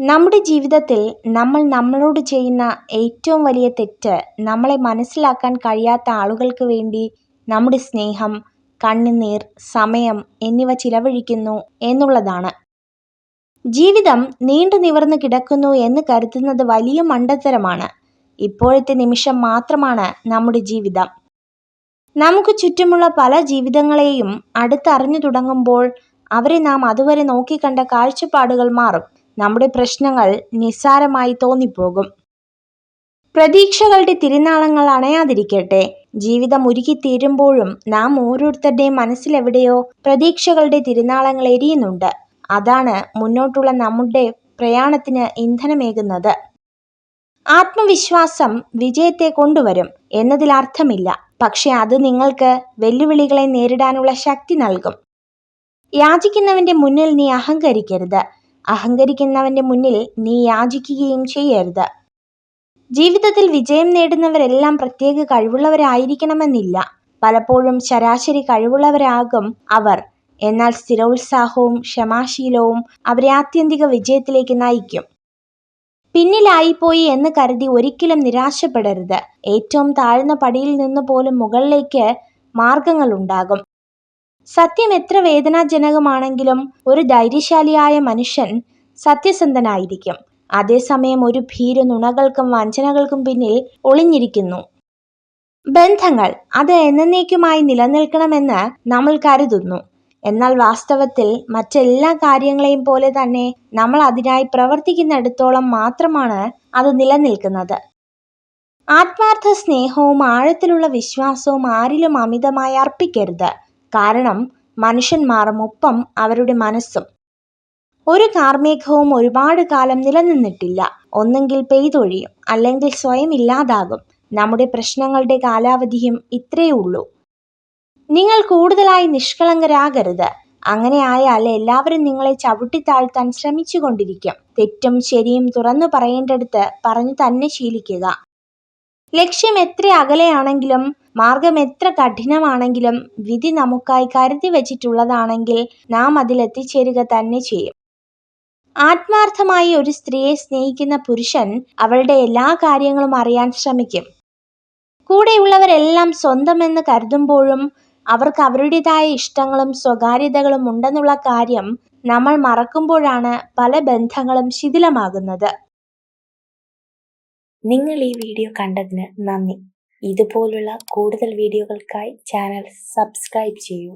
നമ്മുടെ ജീവിതത്തിൽ നമ്മൾ നമ്മളോട് ചെയ്യുന്ന ഏറ്റവും വലിയ തെറ്റ് നമ്മളെ മനസ്സിലാക്കാൻ കഴിയാത്ത ആളുകൾക്ക് വേണ്ടി നമ്മുടെ സ്നേഹം, കണ്ണുനീർ, സമയം എന്നിവ ചിലവഴിക്കുന്നു എന്നുള്ളതാണ്. ജീവിതം നീണ്ടു നിവർന്നു കിടക്കുന്നു എന്ന് കരുതുന്നത് വലിയ മണ്ടത്തരമാണ്. ഇപ്പോഴത്തെ നിമിഷം മാത്രമാണ് നമ്മുടെ ജീവിതം. നമുക്ക് ചുറ്റുമുള്ള പല ജീവിതങ്ങളെയും അടുത്തറിഞ്ഞു തുടങ്ങുമ്പോൾ അവരെ നാം അതുവരെ നോക്കിക്കണ്ട കാഴ്ചപ്പാടുകൾ മാറും. നമ്മുടെ പ്രശ്നങ്ങൾ നിസ്സാരമായി തോന്നിപ്പോകും. പ്രതീക്ഷകളുടെ തിരുനാളങ്ങൾ അണയാതിരിക്കട്ടെ. ജീവിതം ഉരുകിത്തീരുമ്പോഴും നാം ഓരോരുത്തരുടെയും മനസ്സിലെവിടെയോ പ്രതീക്ഷകളുടെ തിരുനാളങ്ങൾ എരിയുന്നുണ്ട്. അതാണ് മുന്നോട്ടുള്ള നമ്മുടെ പ്രയാണത്തിന് ഇന്ധനമേകുന്നത്. ആത്മവിശ്വാസം വിജയത്തെ കൊണ്ടുവരും എന്നതിൽ അർത്ഥമില്ല. പക്ഷെ അത് നിങ്ങൾക്ക് വെല്ലുവിളികളെ നേരിടാനുള്ള ശക്തി നൽകും. യാചിക്കുന്നവന്റെ മുന്നിൽ നീ അഹങ്കരിക്കരുത്. അഹങ്കരിക്കുന്നവന്റെ മുന്നിൽ നീ യാചിക്കുകയും ചെയ്യരുത്. ജീവിതത്തിൽ വിജയം നേടുന്നവരെല്ലാം പ്രത്യേക കഴിവുള്ളവരായിരിക്കണമെന്നില്ല. പലപ്പോഴും ശരാശരി കഴിവുള്ളവരാകും അവർ. എന്നാൽ സ്ഥിരോത്സാഹവും ക്ഷമാശീലവും അവരെ ആത്യന്തിക വിജയത്തിലേക്ക് നയിക്കും. പിന്നിലായിപ്പോയി എന്ന് കരുതി ഒരിക്കലും നിരാശപ്പെടരുത്. ഏറ്റവും താഴ്ന്ന പടിയിൽ നിന്ന് പോലും മുകളിലേക്ക് മാർഗങ്ങളുണ്ടാകും. സത്യം എത്ര വേദനാജനകമാണെങ്കിലും ഒരു ധൈര്യശാലിയായ മനുഷ്യൻ സത്യസന്ധനായിരിക്കും. അതേസമയം ഒരു ഭീരു നുണകൾക്കും വഞ്ചനകൾക്കും പിന്നിൽ ഒളിഞ്ഞിരിക്കുന്നു. ബന്ധങ്ങൾ അത് എന്നേക്കുമായി നിലനിൽക്കണമെന്ന് നമ്മൾ കരുതുന്നു. എന്നാൽ വാസ്തവത്തിൽ മറ്റെല്ലാ കാര്യങ്ങളെയും പോലെ തന്നെ നമ്മൾ അതിനായി പ്രവർത്തിക്കുന്നിടത്തോളം മാത്രമാണ് അത് നിലനിൽക്കുന്നത്. ആത്മാർത്ഥ സ്നേഹവും ആഴത്തിലുള്ള വിശ്വാസവും ആരിലും അമിതമായി അർപ്പിക്കരുത്. കാരണം മനുഷ്യൻ മാറും, ഒപ്പം അവരുടെ മനസ്സും. ഒരു കാർമേഘവും ഒരുപാട് കാലം നിലനിന്നിട്ടില്ല. ഒന്നെങ്കിൽ പെയ്തൊഴിയും, അല്ലെങ്കിൽ സ്വയം ഇല്ലാതാകും. നമ്മുടെ പ്രശ്നങ്ങളുടെ കാലാവധിയും ഇത്രയേ ഉള്ളൂ. നിങ്ങൾ കൂടുതലായി നിഷ്കളങ്കരാകരുത്. അങ്ങനെ ആയാൽ എല്ലാവരും നിങ്ങളെ ചവിട്ടിത്താഴ്ത്താൻ ശ്രമിച്ചുകൊണ്ടിരിക്കും. തെറ്റും ശരിയും തുറന്നു പറയേണ്ടടുത്ത് പറഞ്ഞു തന്നെ ശീലിക്കുക. ലക്ഷ്യം എത്ര അകലെയാണെങ്കിലും മാർഗം എത്ര കഠിനമാണെങ്കിലും വിധി നമുക്കായി കരുതി വച്ചിട്ടുള്ളതാണെങ്കിൽ നാം അതിലെത്തിച്ചേരുക തന്നെ ചെയ്യും. ആത്മാർത്ഥമായി ഒരു സ്ത്രീയെ സ്നേഹിക്കുന്ന പുരുഷൻ അവളുടെ എല്ലാ കാര്യങ്ങളും അറിയാൻ ശ്രമിക്കും. കൂടെയുള്ളവരെല്ലാം സ്വന്തമെന്ന് കരുതുമ്പോഴും അവർക്ക് അവരുടേതായ ഇഷ്ടങ്ങളും സ്വകാര്യതകളും ഉണ്ടെന്നുള്ള കാര്യം നമ്മൾ മറക്കുമ്പോഴാണ് പല ബന്ധങ്ങളും ശിഥിലമാകുന്നത്. നിങ്ങൾ ഈ വീഡിയോ കണ്ടതിന് നന്ദി. ഇതുപോലുള്ള കൂടുതൽ വീഡിയോകൾക്കായി ചാനൽ സബ്സ്ക്രൈബ് ചെയ്യൂ.